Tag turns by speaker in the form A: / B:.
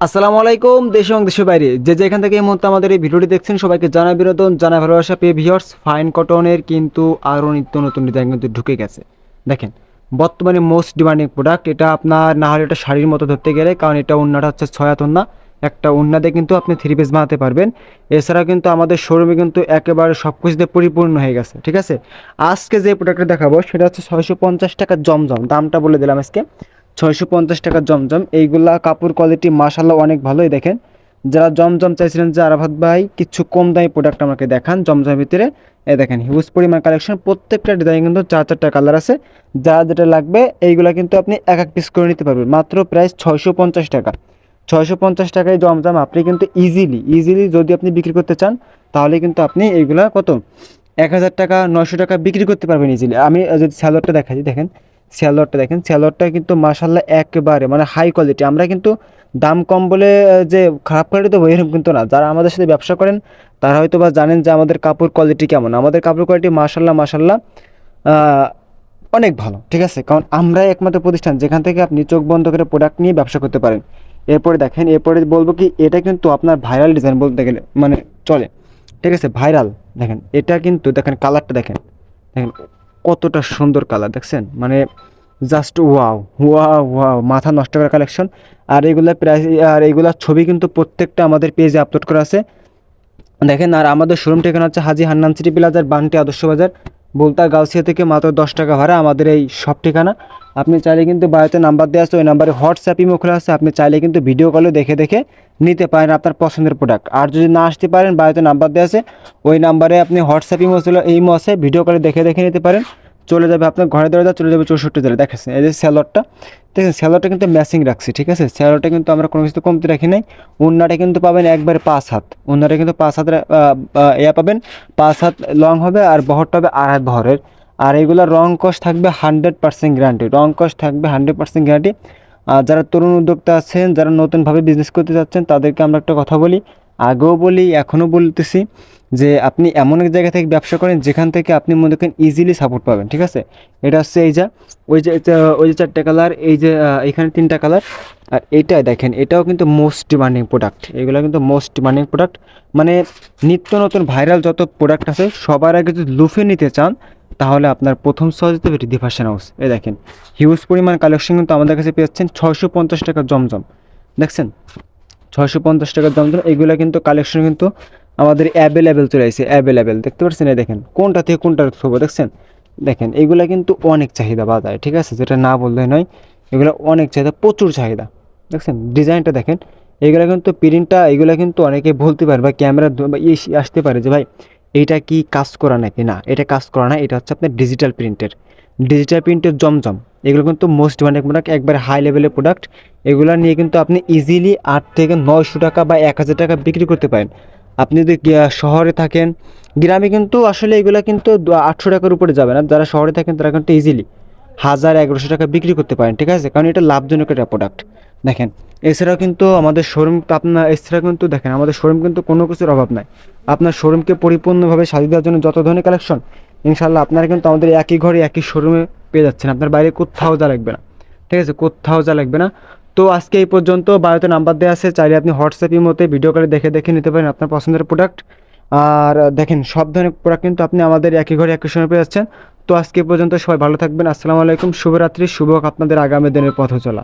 A: আসসালামু আলাইকুম দেশ এবং দেশের বাইরে যে যেখান থেকে এই মুহূর্তে আমাদের এই ভিডিওটি দেখছেন সবাইকে জানাই বিনোদন জানাই ভালোবাসা পেয়ে ভিউয়ার্স ফাইন কটনের কিন্তু আরও নিত্য নতুন ডিজাইন কিন্তু ঢুকে গেছে। দেখেন বর্তমানে মোস্ট ডিমান্ডিং প্রোডাক্ট এটা আপনার না হলে এটা শাড়ির মতো ধরতে গেলে, কারণ এটা ওন্নাটা হচ্ছে ছয়াত ওন্না। একটা ওন্নাতে কিন্তু আপনি থ্রি পিস বানাতে পারবেন। এছাড়া কিন্তু আমাদের শোরুমে কিন্তু একেবারে সব কিছুতে পরিপূর্ণ হয়ে গেছে, ঠিক আছে। আজকে যে প্রোডাক্টটা দেখাবো সেটা হচ্ছে 650 টাকা জমজম, দামটা বলে দিলাম আজকে 650 টাকা জমজম। এইগুলা কাপড় কোয়ালিটি মাশাল্লাহ অনেক ভালোই। দেখেন যারা জমজম চাইছিলেন যে আরাফাত ভাই কিছু কম দামি প্রোডাক্ট আমাকে দেখান জমজমের ভিতরে, এই দেখেন হিউজ পরিমাণ কালেকশন, প্রত্যেকটা ডিজাইন কিন্তু চার চারটা কালার আছে। যা যেটা লাগবে এইগুলা কিন্তু আপনি এক এক পিস করে নিতে পারবেন। মাত্র প্রাইস 650 টাকা। 650 টাকায় জমজম আপনি কিন্তু ইজিলি যদি আপনি বিক্রি করতে চান তাহলে কিন্তু আপনি এইগুলা কত 1000 টাকা 900 টাকা বিক্রি করতে পারবেন ইজিলি। আমি যদি স্যালোয়ারটা দেখাচ্ছি, দেখেন স্যালোয়ারটা দেখেন, স্যালোয়ারটা কিন্তু মাশাল্লাহ একেবারে মানে হাই কোয়ালিটি। আমরা কিন্তু দাম কম বলে যে খারাপ কোয়ালিটি দেবো এরকম কিন্তু না। যারা আমাদের সাথে ব্যবসা করেন তারা হয়তো বা জানেন যে আমাদের কাপড় কোয়ালিটি কেমন। আমাদের কাপড় কোয়ালিটি মাশাল্লাহ অনেক ভালো, ঠিক আছে। কারণ আমরাই একমাত্র প্রতিষ্ঠান যেখান থেকে আপনি চোখ বন্ধ করে প্রোডাক্ট নিয়ে ব্যবসা করতে পারেন। এরপরে দেখেন, এরপরে বলবো কি এটা কিন্তু আপনার ভাইরাল ডিজাইন বলতে গেলে মানে চলে, ঠিক আছে, ভাইরাল। দেখেন এটা কিন্তু দেখেন কালারটা দেখেন, দেখেন কতটা সুন্দর কালার দেখছেন, মানে জাস্ট ওয়াও ওয়াও ওয়াও, মাথা নষ্ট করা কালেকশন। আর এগুলা প্রাইস আর এগুলার ছবি কিন্তু প্রত্যেকটা আমাদের পেজে আপলোড করা আছে, দেখেন। আর আমাদের শোরুম ঠিকানা হচ্ছে হাজি হান্নান সিটি প্লাজার বান্টি আদর্শ বাজার বলতা গাউসিয়া থেকে মাত্র 10 টাকা ভাড়া আমাদের এই সব ঠিকানা। আপনি চাইলে কিন্তু বাড়িতে নাম্বার দেওয়া আছে, ওই নাম্বারে হোয়াটসঅ্যাপ ইমো খোলা আছে, আপনি চাইলে কিন্তু ভিডিও কলে দেখে দেখে নিতে পারেন আপনার পছন্দের প্রোডাক্ট। আর যদি না আসতে পারেন বাড়িতে নাম্বার দেওয়া আছে, ওই নাম্বারে আপনি হোয়াটসঅ্যাপ ইমো আছে, ভিডিও কলে দেখে দেখে নিতে পারেন। চলে যাবে আপনার ঘরে দরজা, চলে যাবে 64 জেলা। দেখেছেন এই যে স্যালোয়ারটা, দেখেন স্যালোয়ারটা কিন্তু ম্যাচিং রাখছি, ঠিক আছে। স্যালোয়ারটা কিন্তু আমরা কোনো কিছু কমতি রাখি নাই। ওন্নাটা কিন্তু পাবেন একবারে 5 হাত, ওন্নাটা কিন্তু 5 হাতের পাবেন, 5 হাত লং হবে আর বহরটা হবে 2.5 বহরের। আর এগুলো রং কস থাকবে 100% গ্যারান্টি, রং কস থাকবে 100% গ্যারান্টি। আর যারা তরুণ উদ্যোক্তা আছেন, যারা নতুনভাবে বিজনেস করতে যাচ্ছেন তাদেরকে আমরা একটা কথা বলি, আগেও বলি এখনও বলতেছি, যে আপনি এমন এক জায়গা থেকে ব্যবসা করেন যেখান থেকে আপনি মনে করেন ইজিলি সাপোর্ট পাবেন, ঠিক আছে। এটা হচ্ছে এই যে ওই যে 4টা কালার, এই যে এখানে 3টা কালার। আর এইটাই দেখেন এটাও কিন্তু মোস্ট ডিমান্ডিং প্রোডাক্ট, এগুলো কিন্তু মোস্ট ডিমান্ডিং প্রোডাক্ট। মানে নিত্য নতুন ভাইরাল যত প্রোডাক্ট আছে সবার আগে যদি লুফে নিতে চান তাহলে আপনার প্রথম সহজ হতে হবে রিদি ফ্যাশন হাউস। এই দেখেন হিউজ পরিমাণ কালেকশন কিন্তু আমাদের কাছে পেয়েছেন 650 টাকা জমজম, দেখছেন 650 টাকা জমজম। এইগুলো কিন্তু কালেকশন কিন্তু আমাদের অ্যাভেলেবেল চলে আসছে, অ্যাভেলেবেল দেখতে পাচ্ছেন। এই দেখেন কোনটা থেকে কোনটা থবো, দেখছেন। দেখেন এগুলা কিন্তু অনেক চাহিদা বাজারে, ঠিক আছে, যেটা না বললে নয়। এগুলো অনেক চাহিদা, প্রচুর চাহিদা, দেখছেন ডিজাইনটা দেখেন। এগুলো কিন্তু প্রিন্টটা, এগুলো কিন্তু অনেকে বলতে পারে বা ক্যামেরা আসতে পারে যে ভাই এইটা কি কাজ করা নাকি, না এটা কাজ করা না, এটা হচ্ছে আপনার ডিজিটাল প্রিন্টের জমজম। এগুলো কিন্তু মোস্ট ডিমান্ডিং প্রোডাক্ট, একবারে হাই লেভেলের প্রোডাক্ট। এগুলো নিয়ে কিন্তু আপনি ইজিলি 8 থেকে 900 টাকা বা 1000 টাকা বিক্রি করতে পারেন। আপনি যদি শহরে থাকেন, গ্রামে কিন্তু আসলে এগুলো কিন্তু 800 টাকার উপরে যাবে না। যারা শহরে থাকেন তারা কিন্তু ইজিলি 1000-1100 টাকা বিক্রি করতে পারেন, ঠিক আছে, কারণ এটা লাভজনক একটা প্রোডাক্ট। দেখেন এছাড়াও কিন্তু আমাদের শোরুম আপনার, এছাড়া কিন্তু দেখেন আমাদের শোরুম কিন্তু কোনো কিছুর অভাব নাই। আপনার শোরুমকে পরিপূর্ণভাবে সাজিয়ে দেওয়ার জন্য যত ধরনের কালেকশন ইনশাল্লাহ আপনারা কিন্তু আমাদের একই ঘরে একই শোরুমে পেয়ে যাচ্ছেন, আপনার বাইরে কোথাও যা লাগবে না, ঠিক আছে, কোথাও যা লাগবে না। তো আজকে এই পর্যন্ত, বাড়িতে নাম্বার দেওয়া আছে, চাইলে আপনি হোয়াটসঅ্যাপের মধ্যে ভিডিও করে দেখে দেখে নিতে পারেন আপনার পছন্দের প্রোডাক্ট। আর দেখেন সব ধরনের প্রোডাক্ট কিন্তু আপনি আমাদের একই ঘরে একই সময় পেয়ে যাচ্ছেন। তো আজকে পর্যন্ত সবাই ভালো থাকবেন, আসসালামু আলাইকুম, শুভরাত্রি, শুভ হোক আপনাদের আগামী দিনের পথ চলা।